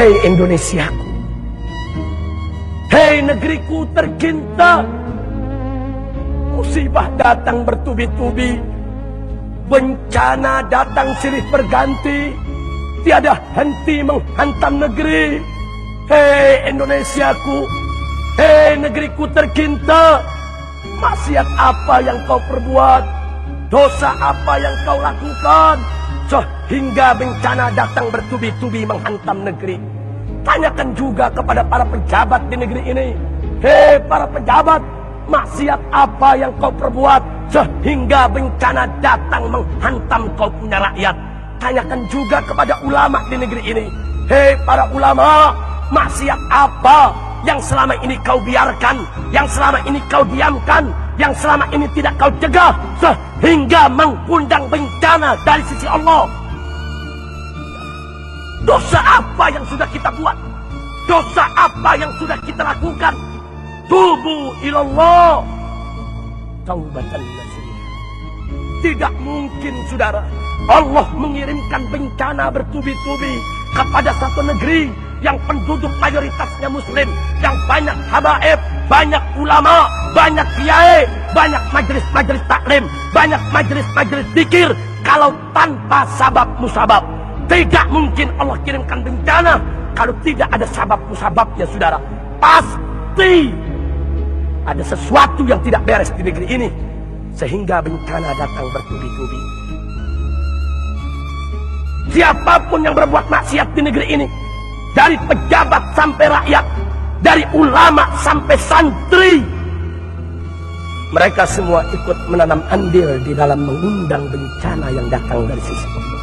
Hei Indonesiaku, hei negeriku tercinta, musibah datang bertubi-tubi, bencana datang silih berganti, tiada henti menghantam negeri. Hei Indonesiaku, hei negeriku tercinta, maksiat apa yang kau perbuat, dosa apa yang kau lakukan, sehingga bencana datang bertubi-tubi menghantam negeri. Tanyakan juga kepada para pejabat di negeri ini. Hei para pejabat, maksiat apa yang kau perbuat sehingga bencana datang menghantam kau punya rakyat. Tanyakan juga kepada ulama di negeri ini. Hei para ulama, maksiat apa yang selama ini kau biarkan, yang selama ini kau diamkan, yang selama ini tidak kau cegah sehingga mengundang bencana dari sisi Allah? Dosa apa yang sudah kita buat? Dosa apa yang sudah kita lakukan? Tubu ilallah taubatan nasuha. Tidak mungkin saudara Allah mengirimkan bencana bertubi-tubi kepada satu negeri yang penduduk mayoritasnya muslim, yang banyak habaib, banyak ulama, banyak kiai, banyak majelis-majelis taklim, banyak majelis-majelis zikir, kalau tanpa sabab musabab. Tidak mungkin Allah kirimkan bencana kalau tidak ada sabab musababnya, saudara. Pasti ada sesuatu yang tidak beres di negeri ini sehingga bencana datang bertubi-tubi. Siapapun yang berbuat maksiat di negeri ini, dari pejabat sampai rakyat, dari ulama sampai santri, mereka semua ikut menanam andil di dalam mengundang bencana yang datang dari sisi Allah.